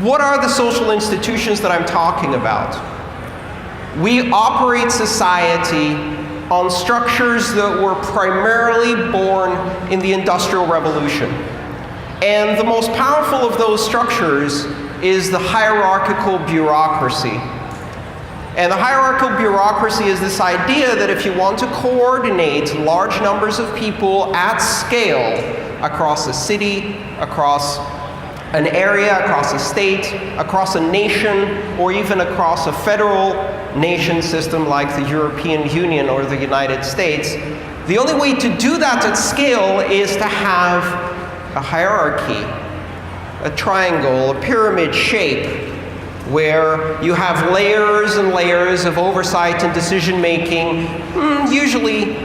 What are the social institutions that I'm talking about? We operate society on structures that were primarily born in the Industrial Revolution. And the most powerful of those structures is the hierarchical bureaucracy. And the hierarchical bureaucracy is this idea that if you want to coordinate large numbers of people at scale across a city, across an area, across a state, across a nation, or even across a federal nation system like the European Union or the United States, the only way to do that at scale is to have a hierarchy, a triangle, a pyramid shape, where you have layers and layers of oversight and decision-making, usually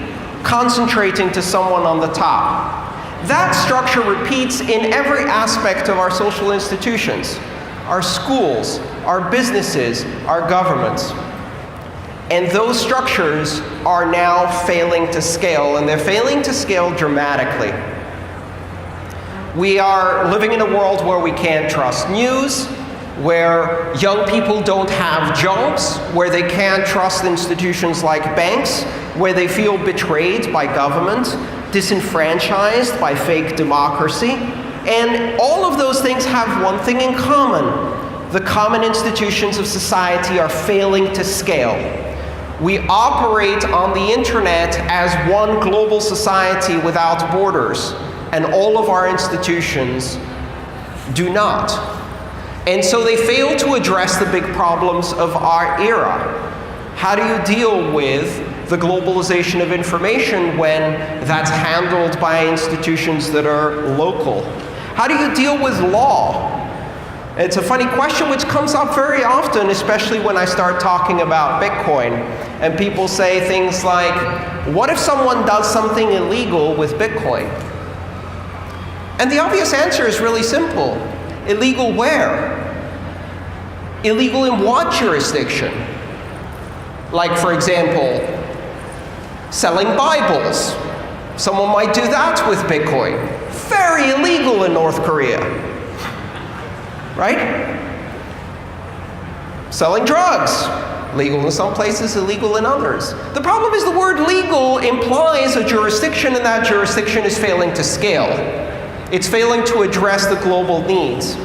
concentrating to someone on the top. That structure repeats in every aspect of our social institutions, our schools, our businesses, our governments. And those structures are now failing to scale, and they're failing to scale dramatically. We are living in a world where we can't trust news, where young people don't have jobs, where they can't trust institutions like banks, where they feel betrayed by government, disenfranchised by fake democracy. And all of those things have one thing in common. The common institutions of society are failing to scale. We operate on the internet as one global society without borders, and all of our institutions do not. And so they fail to address the big problems of our era. How do you deal with the globalization of information when that's handled by institutions that are local? How do you deal with law? It's a funny question which comes up very often, especially when I start talking about Bitcoin. And people say things like, what if someone does something illegal with Bitcoin? And the obvious answer is really simple. Illegal where? Illegal in what jurisdiction? Like, for example, selling Bibles. Someone might do that with Bitcoin. Very illegal in North Korea. Right? Selling drugs. Legal in some places, illegal in others. The problem is the word legal implies a jurisdiction, and that jurisdiction is failing to scale. It's failing to address the global needs.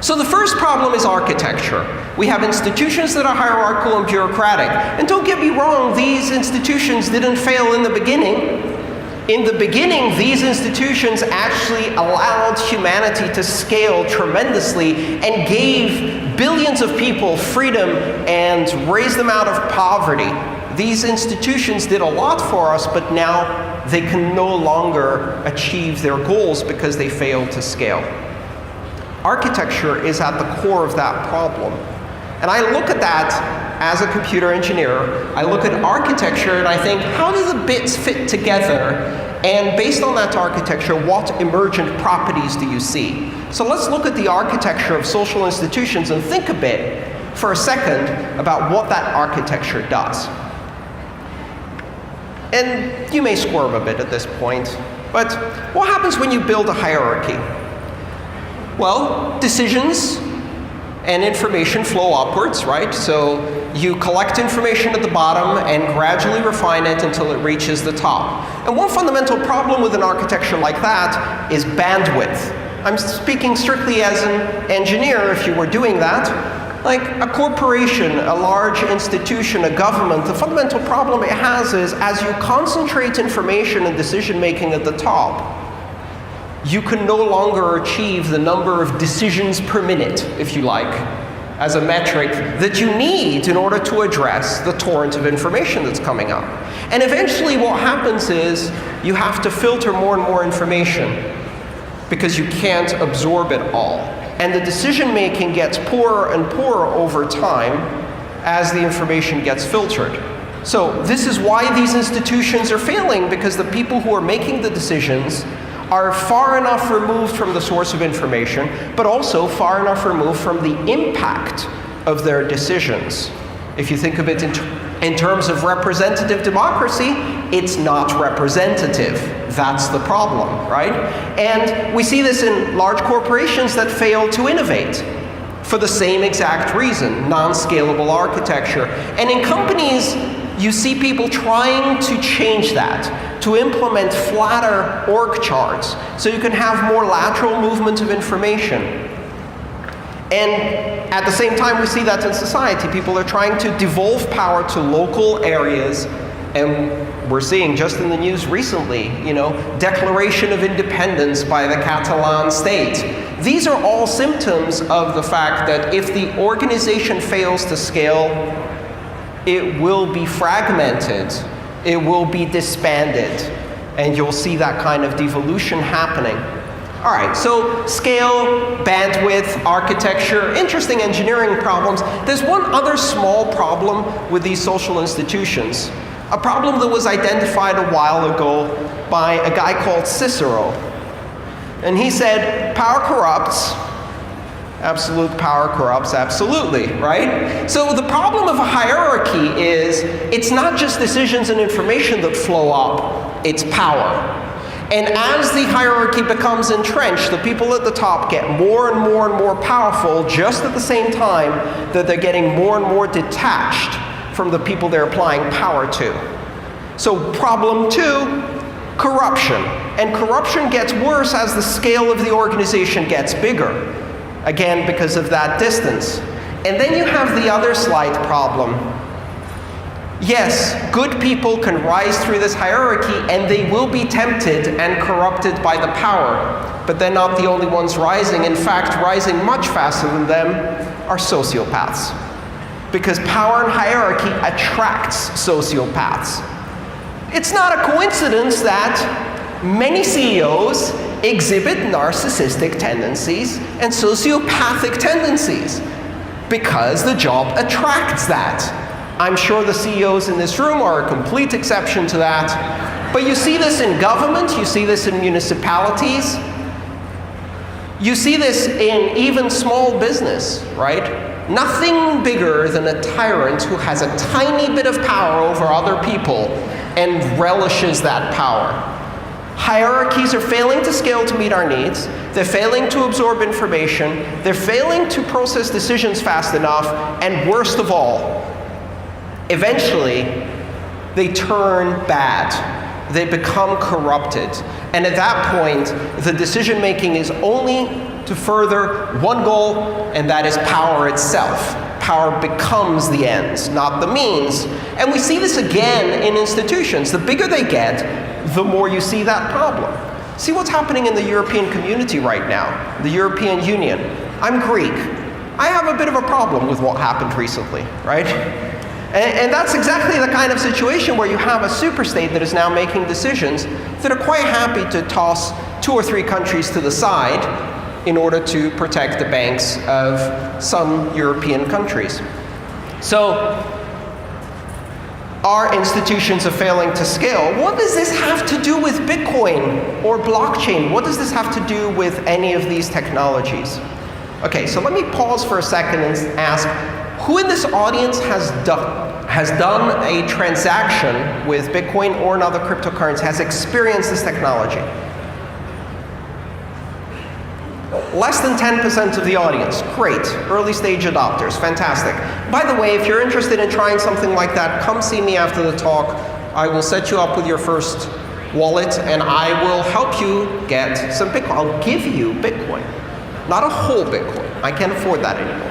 So the first problem is architecture. We have institutions that are hierarchical and bureaucratic. And don't get me wrong, these institutions didn't fail in the beginning. In the beginning, these institutions actually allowed humanity to scale tremendously and gave billions of people freedom and raised them out of poverty. These institutions did a lot for us, but now they can no longer achieve their goals because they failed to scale. Architecture is at the core of that problem. And I look at that as a computer engineer. I look at architecture and I think, how do the bits fit together? And based on that architecture, what emergent properties do you see? So let's look at the architecture of social institutions and think a bit for a second about what that architecture does. And you may squirm a bit at this point, but what happens when you build a hierarchy? Well, decisions and information flow upwards, right? So you collect information at the bottom and gradually refine it until it reaches the top. And one fundamental problem with an architecture like that is bandwidth. I'm speaking strictly as an engineer if you were doing that. Like a corporation, a large institution, a government, the fundamental problem it has is as you concentrate information and decision-making at the top, you can no longer achieve the number of decisions per minute, if you like, as a metric that you need in order to address the torrent of information that's coming up. And eventually what happens is you have to filter more and more information because you can't absorb it all. And the decision-making gets poorer and poorer over time as the information gets filtered. So this is why these institutions are failing, because the people who are making the decisions are far enough removed from the source of information, but also far enough removed from the impact of their decisions. If you think of it in terms of representative democracy, it's not representative. That's the problem, right? And we see this in large corporations that fail to innovate for the same exact reason, non-scalable architecture. And in companies, you see people trying to change that, to implement flatter org charts, so you can have more lateral movement of information. And at the same time, we see that in society. People are trying to devolve power to local areas, and we're seeing just in the news recently, declaration of independence by the Catalan state. These are all symptoms of the fact that if the organization fails to scale, it will be fragmented, it will be disbanded, and you'll see that kind of devolution happening. All right, so scale, bandwidth, architecture, interesting engineering problems. There's one other small problem with these social institutions, a problem that was identified a while ago by a guy called Cicero. And he said, power corrupts. Absolute power corrupts absolutely, right? So the problem of a hierarchy is it's not just decisions and information that flow up, it's power. And as the hierarchy becomes entrenched, the people at the top get more and more and more powerful just at the same time that they're getting more and more detached from the people they're applying power to. So problem 2, corruption. And corruption gets worse as the scale of the organization gets bigger. Again, because of that distance. And then you have the other slight problem. Yes, good people can rise through this hierarchy and they will be tempted and corrupted by the power. But they're not the only ones rising. In fact, rising much faster than them are sociopaths. Because power and hierarchy attracts sociopaths. It's not a coincidence that many CEOs exhibit narcissistic tendencies and sociopathic tendencies, because the job attracts that. I'm sure the CEOs in this room are a complete exception to that. But you see this in government, you see this in municipalities, you see this in even small business, right? Nothing bigger than a tyrant who has a tiny bit of power over other people and relishes that power. Hierarchies are failing to scale to meet our needs. They're failing to absorb information. They're failing to process decisions fast enough. And worst of all, eventually, they turn bad. They become corrupted. And at that point, the decision-making is only to further one goal, and that is power itself. Power becomes the ends, not the means. And we see this again in institutions. The bigger they get, the more you see that problem. See what's happening in the European community right now, the European Union. I'm Greek. I have a bit of a problem with what happened recently, right? And that's exactly the kind of situation where you have a superstate that is now making decisions that are quite happy to toss 2 or 3 countries to the side in order to protect the banks of some European countries. So, our institutions are failing to scale. What does this have to do with Bitcoin or blockchain? What does this have to do with any of these technologies? Okay, so let me pause for a second and ask, who in this audience has done a transaction with Bitcoin or another cryptocurrency, has experienced this technology? Less than 10% of the audience. Great. Early stage adopters. Fantastic. By the way, if you're interested in trying something like that, come see me after the talk. I will set you up with your first wallet, and I will help you get some Bitcoin. I'll give you Bitcoin. Not a whole Bitcoin. I can't afford that anymore.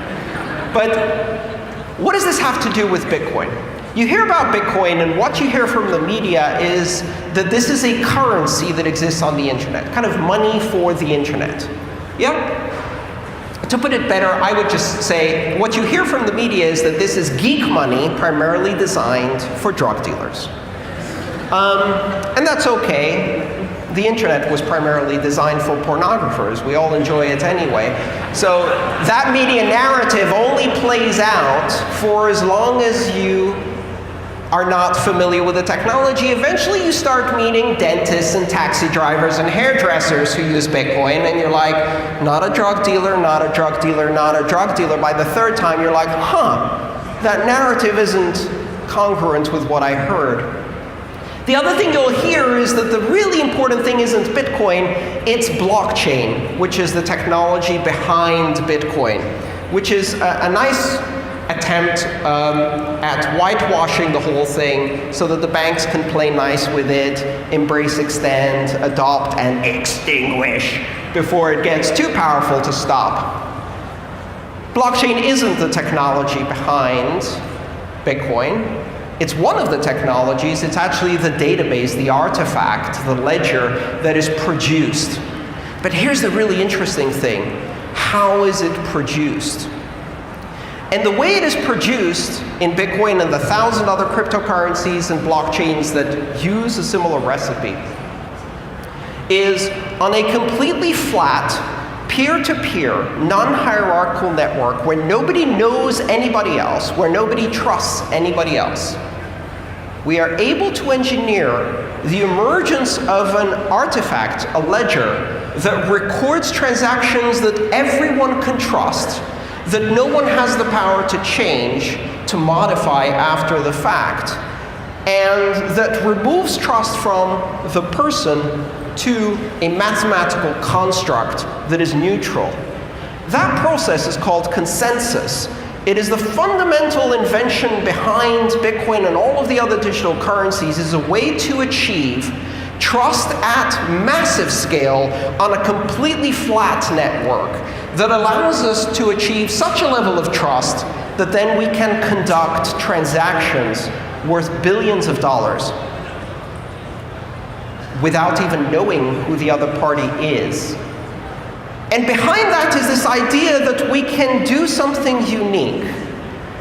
But what does this have to do with Bitcoin? You hear about Bitcoin, and what you hear from the media is that this is a currency that exists on the internet, kind of money for the internet. Yeah? To put it better, I would just say what you hear from the media is that this is geek money primarily designed for drug dealers. And that's okay. The internet was primarily designed for pornographers. We all enjoy it anyway. So that media narrative only plays out for as long as you are not familiar with the technology. Eventually you start meeting dentists and taxi drivers and hairdressers who use Bitcoin, and you're like, not a drug dealer, not a drug dealer, not a drug dealer. By the 3rd time, you're like, huh, that narrative isn't congruent with what I heard. The other thing you'll hear is that the really important thing isn't Bitcoin, it's blockchain, which is the technology behind Bitcoin, which is a nice attempt at whitewashing the whole thing so that the banks can play nice with it, embrace, extend, adopt, and extinguish before it gets too powerful to stop. Blockchain isn't the technology behind Bitcoin. It's one of the technologies. It's actually the database, the artifact, the ledger that is produced. But here's the really interesting thing. How is it produced? And the way it is produced in Bitcoin and the 1,000 other cryptocurrencies and blockchains that use a similar recipe is on a completely flat, peer-to-peer, non-hierarchical network where nobody knows anybody else, where nobody trusts anybody else. We are able to engineer the emergence of an artifact, a ledger, that records transactions that everyone can trust, that no one has the power to change, to modify after the fact, and that removes trust from the person to a mathematical construct that is neutral. That process is called consensus. It is the fundamental invention behind Bitcoin and all of the other digital currencies, is a way to achieve trust at massive scale on a completely flat network that allows us to achieve such a level of trust that then we can conduct transactions worth billions of dollars without even knowing who the other party is. And behind that is this idea that we can do something unique.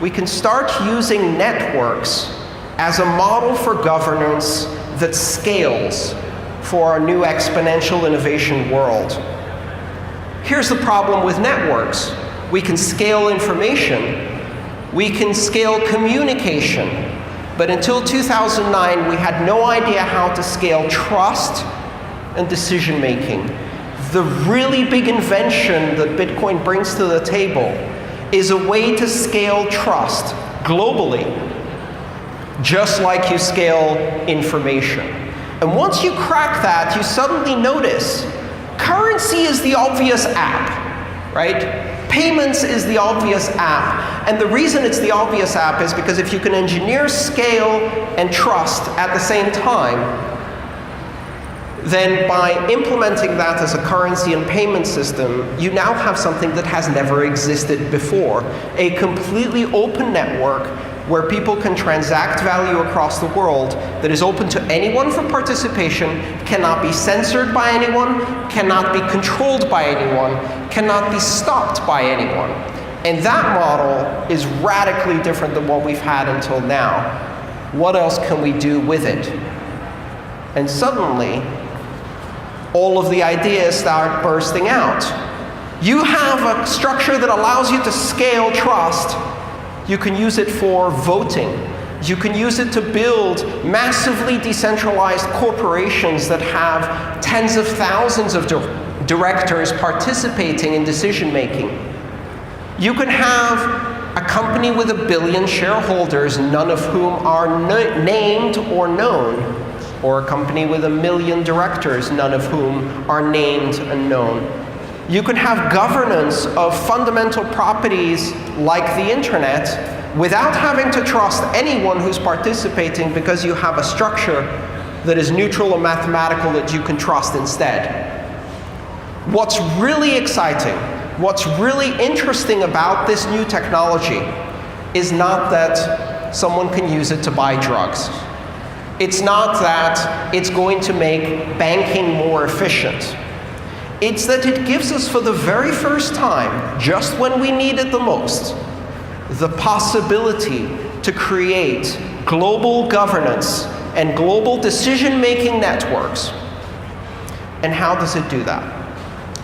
We can start using networks as a model for governance that scales for our new exponential innovation world. Here's the problem with networks. We can scale information. We can scale communication. But until 2009, we had no idea how to scale trust and decision-making. The really big invention that Bitcoin brings to the table is a way to scale trust globally, just like you scale information. And once you crack that, you suddenly notice currency is the obvious app, right? Payments is the obvious app. And the reason it's the obvious app is because if you can engineer scale and trust at the same time, then by implementing that as a currency and payment system, you now have something that has never existed before. A completely open network where people can transact value across the world that is open to anyone for participation, cannot be censored by anyone, cannot be controlled by anyone, cannot be stopped by anyone. And that model is radically different than what we've had until now. What else can we do with it? And suddenly, all of the ideas start bursting out. You have a structure that allows you to scale trust. You can use it for voting. You can use it to build massively decentralized corporations that have tens of thousands of directors participating in decision-making. You can have a company with 1 billion shareholders, none of whom are named or known, or a company with 1 million directors, none of whom are named and known. You can have governance of fundamental properties like the internet without having to trust anyone who's participating, because you have a structure that is neutral and mathematical that you can trust instead. What's really exciting, what's really interesting about this new technology is not that someone can use it to buy drugs. It's not that it's going to make banking more efficient. It's that it gives us, for the very first time, just when we need it the most, the possibility to create global governance and global decision-making networks. And how does it do that?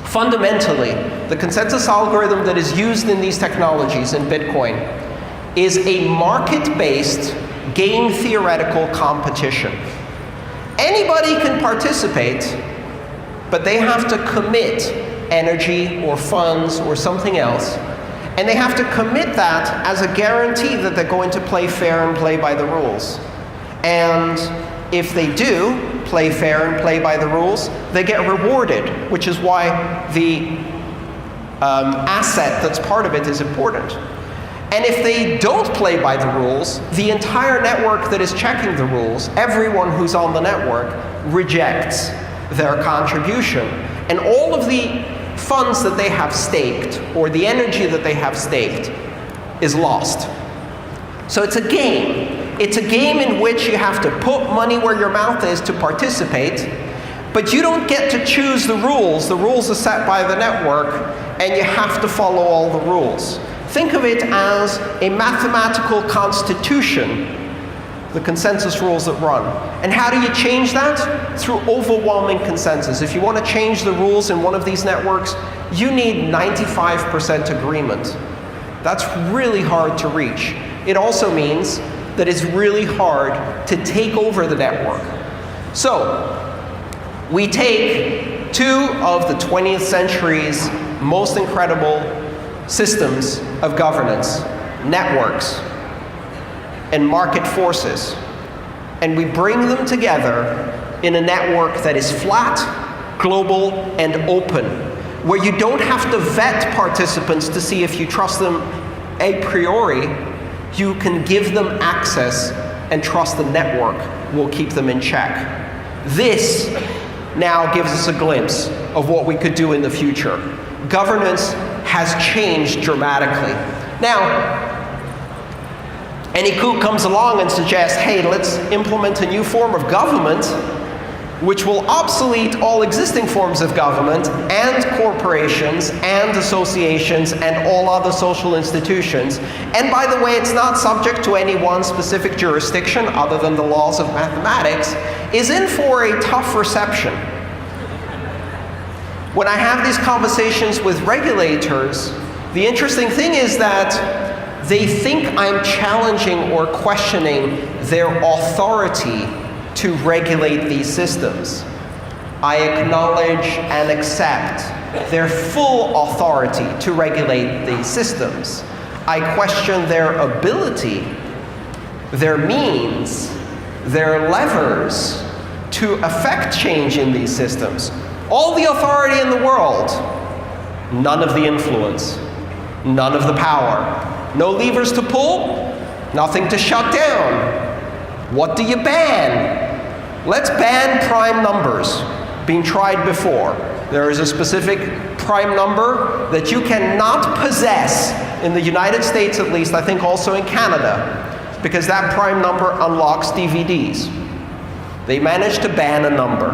Fundamentally, the consensus algorithm that is used in these technologies in Bitcoin is a market-based game theoretical competition. Anybody can participate, but they have to commit energy or funds or something else, And they have to commit that as a guarantee that they're going to play fair and play by the rules. And if they do play fair and play by the rules, they get rewarded, which is why the asset that's part of it is important. And if they don't play by the rules, the entire network that is checking the rules, everyone who's on the network, rejects their contribution. And all of the funds that they have staked, or the energy that they have staked, is lost. So it's a game. It's a game in which you have to put money where your mouth is to participate, but you don't get to choose the rules. The rules are set by the network, and you have to follow all the rules. Think of it as a mathematical constitution, the consensus rules that run. And how do you change that? Through overwhelming consensus. If you want to change the rules in one of these networks, you need 95% agreement. That's really hard to reach. It also means that it's really hard to take over the network. So, we take two of the 20th century's most incredible systems of governance, networks, and market forces, and we bring them together in a network that is flat, global, and open, where you don't have to vet participants to see if you trust them a priori. You can give them access and trust the network will keep them in check. This now gives us a glimpse of what we could do in the future. Governance has changed dramatically. Now, any kook comes along and suggests, hey, let's implement a new form of government which will obsolete all existing forms of government and corporations and associations and all other social institutions. And by the way, it's not subject to any one specific jurisdiction other than the laws of mathematics, is in for a tough reception. When I have these conversations with regulators, the interesting thing is that they think I'm challenging or questioning their authority to regulate these systems. I acknowledge and accept their full authority to regulate these systems. I question their ability, their means, their levers to affect change in these systems. All the authority in the world, none of the influence, none of the power. No levers to pull, nothing to shut down. What do you ban? Let's ban prime numbers. Been tried before. There is a specific prime number that you cannot possess in the United States, at least, I think also in Canada, because that prime number unlocks DVDs. They managed to ban a number.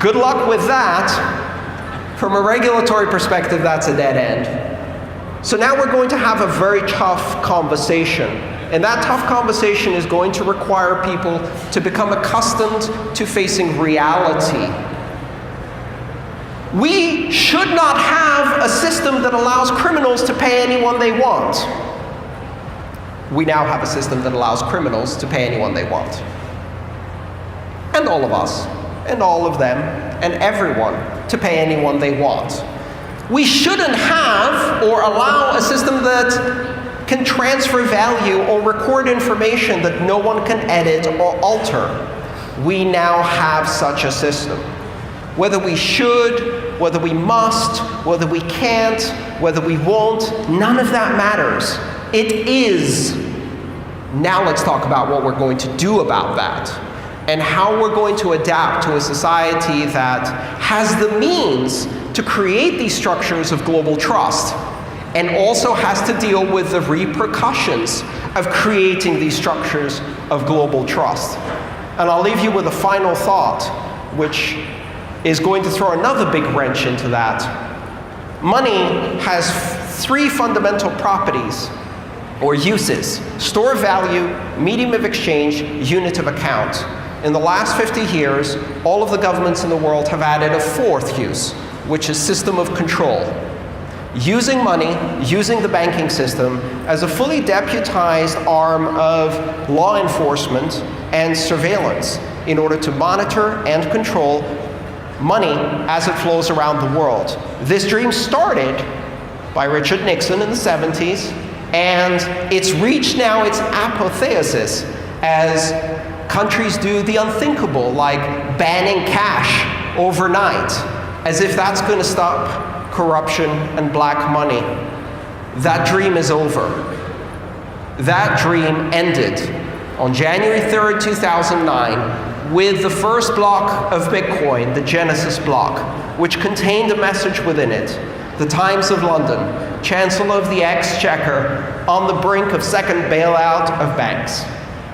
Good luck with that. From a regulatory perspective, that's a dead end. So now we're going to have a very tough conversation. And that tough conversation is going to require people to become accustomed to facing reality. We should not have a system that allows criminals to pay anyone they want. We now have a system that allows criminals to pay anyone they want. And all of us, and all of them, and everyone to pay anyone they want. We shouldn't have or allow a system that can transfer value or record information that no one can edit or alter. We now have such a system. Whether we should, whether we must, whether we can't, whether we won't, none of that matters. It is. Now let's talk about what we're going to do about that, and how we're going to adapt to a society that has the means to create these structures of global trust, and also has to deal with the repercussions of creating these structures of global trust. And I'll leave you with a final thought, which is going to throw another big wrench into that. Money has three fundamental properties, or uses: store of value, medium of exchange, unit of account. In the last 50 years, all of the governments in the world have added a fourth use, which is system of control. Using money, using the banking system as a fully deputized arm of law enforcement and surveillance in order to monitor and control money as it flows around the world. This dream started by Richard Nixon in the 70s, and it's reached now its apotheosis as countries do the unthinkable, like banning cash overnight, as if that's going to stop corruption and black money. That dream is over. That dream ended on January 3rd, 2009, with the first block of Bitcoin, the Genesis block, which contained a message within it. The Times of London, Chancellor of the Exchequer, on the brink of second bailout of banks.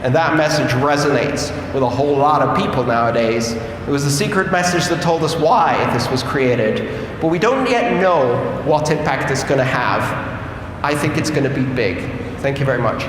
And that message resonates with a whole lot of people nowadays. It was the secret message that told us why this was created, but we don't yet know what impact it's going to have. I think it's going to be big. Thank you very much.